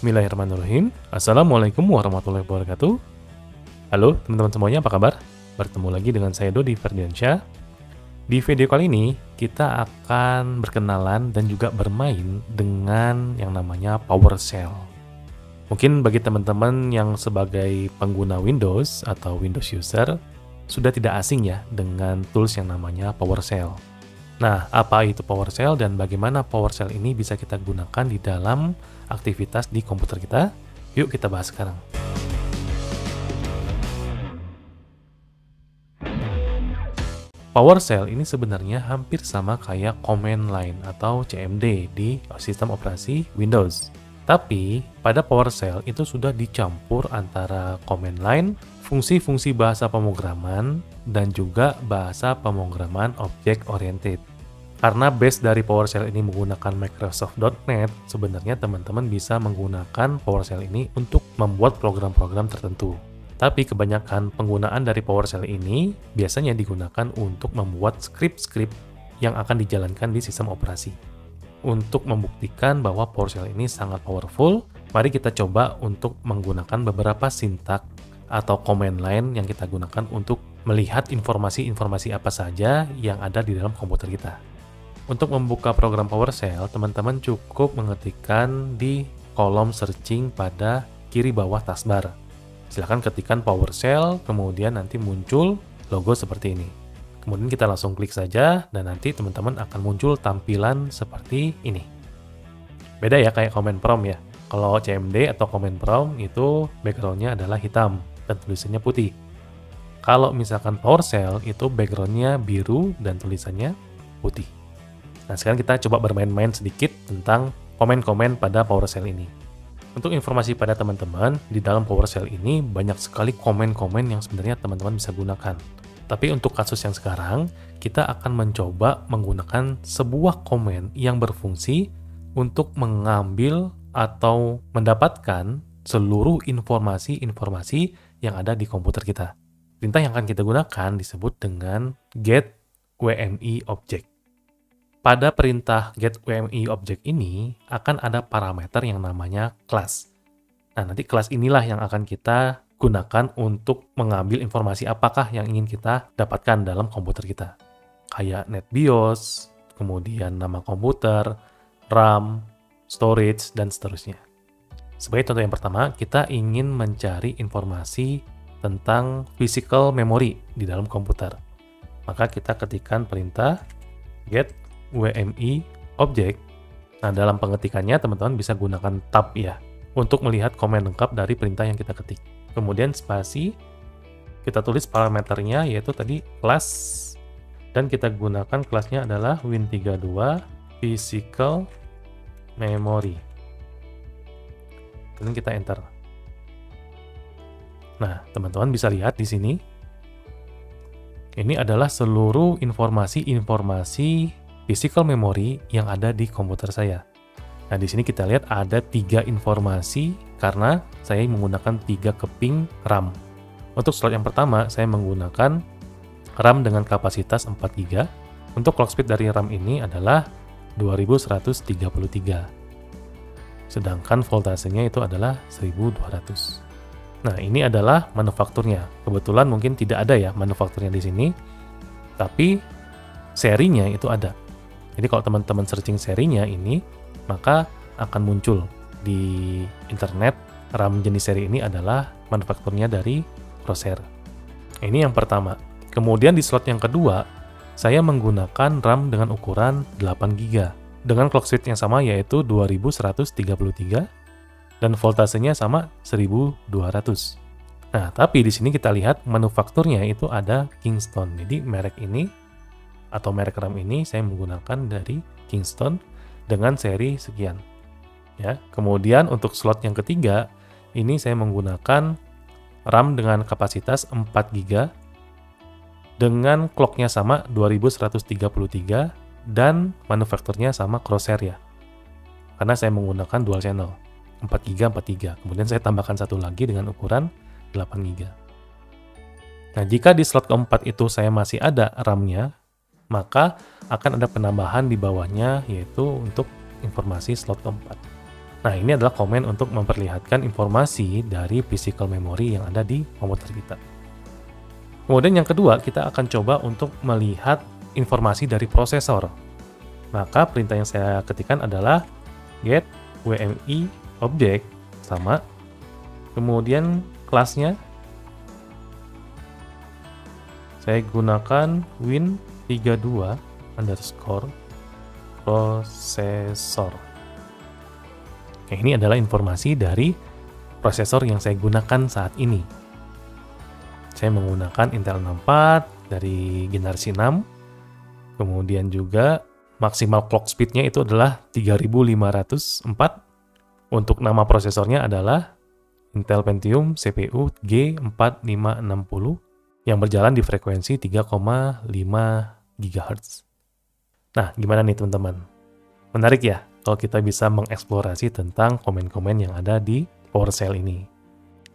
Bismillahirrahmanirrahim. Assalamualaikum warahmatullahi wabarakatuh. Halo teman-teman semuanya, apa kabar? Bertemu lagi dengan saya Dodi Ferdiansyah. Di video kali ini kita akan berkenalan dan juga bermain dengan yang namanya PowerShell. Mungkin bagi teman-teman yang sebagai pengguna Windows atau Windows user sudah tidak asing ya dengan tools yang namanya PowerShell. Nah, apa itu PowerShell dan bagaimana PowerShell ini bisa kita gunakan di dalam aktivitas di komputer kita? Yuk kita bahas sekarang. PowerShell ini sebenarnya hampir sama kayak command line atau CMD di sistem operasi Windows. Tapi, pada PowerShell itu sudah dicampur antara command line, fungsi-fungsi bahasa pemrograman, dan juga bahasa pemrograman object-oriented. Karena base dari PowerShell ini menggunakan Microsoft.NET, sebenarnya teman-teman bisa menggunakan PowerShell ini untuk membuat program-program tertentu. Tapi kebanyakan penggunaan dari PowerShell ini biasanya digunakan untuk membuat script-script yang akan dijalankan di sistem operasi. Untuk membuktikan bahwa PowerShell ini sangat powerful, mari kita coba untuk menggunakan beberapa sintak atau command line yang kita gunakan untuk melihat informasi-informasi apa saja yang ada di dalam komputer kita. Untuk membuka program PowerShell, teman-teman cukup mengetikkan di kolom searching pada kiri bawah taskbar. Silahkan ketikkan PowerShell, kemudian nanti muncul logo seperti ini. Kemudian kita langsung klik saja, dan nanti teman-teman akan muncul tampilan seperti ini. Beda ya kayak command prompt ya. Kalau CMD atau command prompt itu background-nya adalah hitam dan tulisannya putih. Kalau misalkan PowerShell itu background-nya biru dan tulisannya putih. Nah, sekarang kita coba bermain-main sedikit tentang komen-komen pada PowerShell ini. Untuk informasi pada teman-teman, di dalam PowerShell ini banyak sekali komen-komen yang sebenarnya teman-teman bisa gunakan. Tapi untuk kasus yang sekarang, kita akan mencoba menggunakan sebuah komen yang berfungsi untuk mengambil atau mendapatkan seluruh informasi-informasi yang ada di komputer kita. Perintah yang akan kita gunakan disebut dengan getWMI_object. Pada perintah getWMI_object ini akan ada parameter yang namanya class. Nah, nanti kelas inilah yang akan kita gunakan untuk mengambil informasi apakah yang ingin kita dapatkan dalam komputer kita. Kayak NetBIOS, kemudian nama komputer, RAM, storage, dan seterusnya. Sebagai contoh yang pertama, kita ingin mencari informasi tentang physical memory di dalam komputer. Maka kita ketikkan perintah getWMI_object. Nah, dalam pengetikannya teman-teman bisa gunakan tab ya untuk melihat komen lengkap dari perintah yang kita ketik. Kemudian spasi, kita tulis parameternya yaitu tadi class, dan kita gunakan kelasnya adalah Win32 Physical Memory. Kemudian kita enter. Nah, teman-teman bisa lihat di sini. Ini adalah seluruh informasi physical memory yang ada di komputer saya. Nah, di sini kita lihat ada 3 informasi karena saya menggunakan 3 keping RAM. Untuk slot yang pertama, saya menggunakan RAM dengan kapasitas 4 GB. Untuk clock speed dari RAM ini adalah 2133. Sedangkan voltasenya itu adalah 1200. Nah, ini adalah manufakturnya. Kebetulan mungkin tidak ada ya manufakturnya di sini, tapi serinya itu ada. Jadi kalau teman-teman searching serinya ini, maka akan muncul di internet RAM jenis seri ini adalah manufakturnya dari Crosshair. Ini yang pertama. Kemudian di slot yang kedua, saya menggunakan RAM dengan ukuran 8 GB dengan clock speed yang sama yaitu 2133 dan voltasenya sama 1200. Nah, tapi di sini kita lihat manufakturnya itu ada Kingston. Jadi merek ini atau merek RAM ini saya menggunakan dari Kingston dengan seri sekian. Ya, kemudian untuk slot yang ketiga, ini saya menggunakan RAM dengan kapasitas 4 GB dengan clocknya sama 2133 dan manufakturnya sama Crosshair ya. Karena saya menggunakan dual channel 4 GB 4 GB. Kemudian saya tambahkan satu lagi dengan ukuran 8 GB. Nah, jika di slot keempat itu saya masih ada RAM-nya, maka akan ada penambahan di bawahnya yaitu untuk informasi slot keempat. Nah, ini adalah komen untuk memperlihatkan informasi dari physical memory yang ada di komputer kita. Kemudian yang kedua, kita akan coba untuk melihat informasi dari prosesor. Maka perintah yang saya ketikkan adalah get WMI object sama, kemudian kelasnya saya gunakan win32 underscore prosesor. Oke, ini adalah informasi dari prosesor yang saya gunakan saat ini. Saya menggunakan Intel 64 dari generasi 6. Kemudian juga maksimal clock speed-nya itu adalah 3504. Untuk nama prosesornya adalah Intel Pentium CPU G4560 yang berjalan di frekuensi 3,5 GHz. Nah, gimana nih teman-teman? Menarik ya kalau kita bisa mengeksplorasi tentang komen-komen yang ada di PowerShell ini.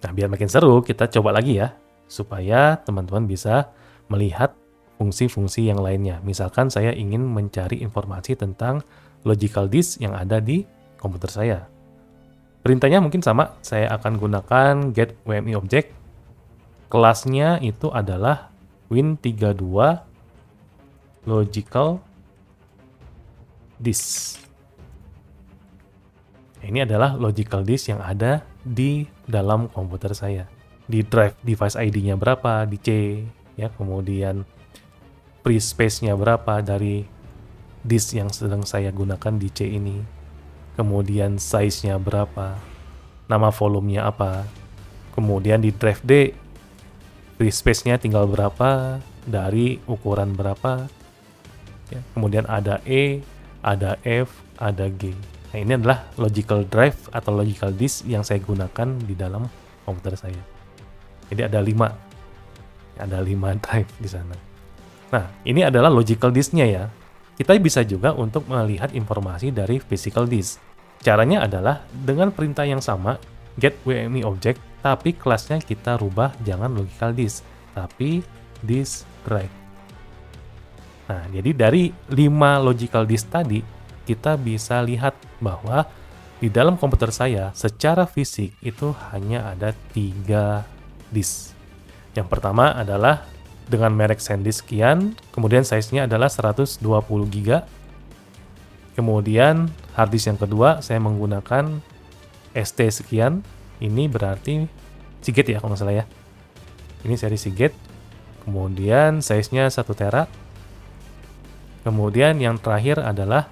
Nah, biar makin seru, kita coba lagi ya, supaya teman-teman bisa melihat fungsi-fungsi yang lainnya. Misalkan saya ingin mencari informasi tentang logical disk yang ada di komputer saya. Perintahnya mungkin sama, saya akan gunakan get WMI object. Kelasnya itu adalah win32 logical disk. Ini adalah logical disk yang ada di dalam komputer saya. Di drive device ID-nya berapa, di C, ya, kemudian free space-nya berapa dari disk yang sedang saya gunakan di C ini. Kemudian size-nya berapa, nama volumenya apa. Kemudian di drive D, free space-nya tinggal berapa, dari ukuran berapa. Ya, kemudian ada E, ada F, ada G. Nah, ini adalah logical drive atau logical disk yang saya gunakan di dalam komputer saya. Jadi ada 5 drive di sana. Nah, ini adalah logical disk-nya ya. Kita bisa juga untuk melihat informasi dari physical disk. Caranya adalah dengan perintah yang sama, get WMI object, tapi kelasnya kita rubah jangan logical disk, tapi disk drive. Nah, jadi dari 5 logical disk tadi, kita bisa lihat bahwa di dalam komputer saya, secara fisik itu hanya ada 3 disk. Yang pertama adalah dengan merek SanDisk sekian, kemudian size-nya adalah 120 GB. Kemudian hard disk yang kedua saya menggunakan ST sekian, ini berarti Seagate ya kalau nggak salah ya. Ini seri Seagate. Kemudian size-nya 1 tera. Kemudian yang terakhir adalah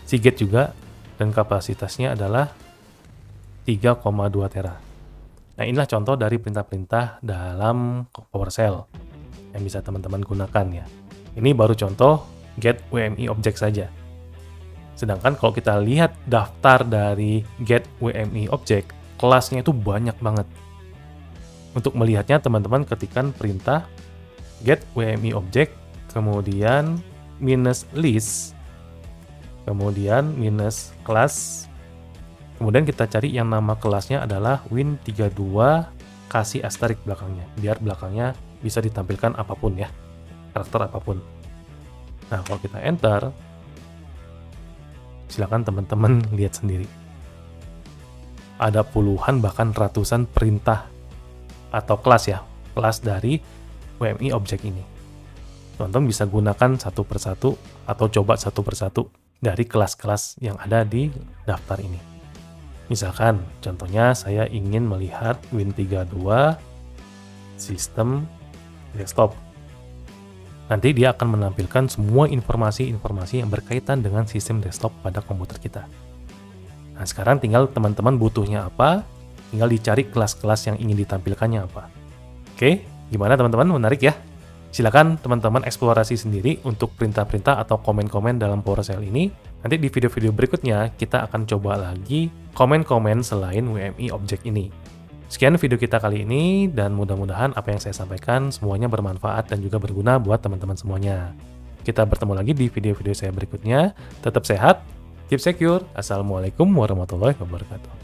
Seagate juga dan kapasitasnya adalah 3,2 tera. Nah, inilah contoh dari perintah-perintah dalam PowerShell yang bisa teman-teman gunakan ya. Ini baru contoh get WMI object saja. Sedangkan kalau kita lihat daftar dari get WMI object, kelasnya itu banyak banget. Untuk melihatnya teman-teman ketikkan perintah get WMI object, kemudian minus list, kemudian minus class, kemudian kita cari yang nama kelasnya adalah win32 kasih asterisk belakangnya, biar belakangnya bisa ditampilkan apapun ya, karakter apapun. Nah, kalau kita enter, silakan teman-teman lihat sendiri. Ada puluhan bahkan ratusan perintah atau kelas ya, kelas dari WMI object ini. Teman-teman bisa gunakan satu persatu atau coba satu persatu dari kelas-kelas yang ada di daftar ini. Misalkan, contohnya saya ingin melihat win32 sistem desktop. Nanti dia akan menampilkan semua informasi-informasi yang berkaitan dengan sistem desktop pada komputer kita. Nah, sekarang tinggal teman-teman butuhnya apa, tinggal dicari kelas-kelas yang ingin ditampilkannya apa. Oke, gimana teman-teman? Menarik ya? Silakan teman-teman eksplorasi sendiri untuk perintah-perintah atau komen-komen dalam PowerShell ini. Nanti di video-video berikutnya kita akan coba lagi komen-komen selain WMI object ini. Sekian video kita kali ini, dan mudah-mudahan apa yang saya sampaikan semuanya bermanfaat dan juga berguna buat teman-teman semuanya. Kita bertemu lagi di video-video saya berikutnya. Tetap sehat, keep secure. Assalamualaikum warahmatullahi wabarakatuh.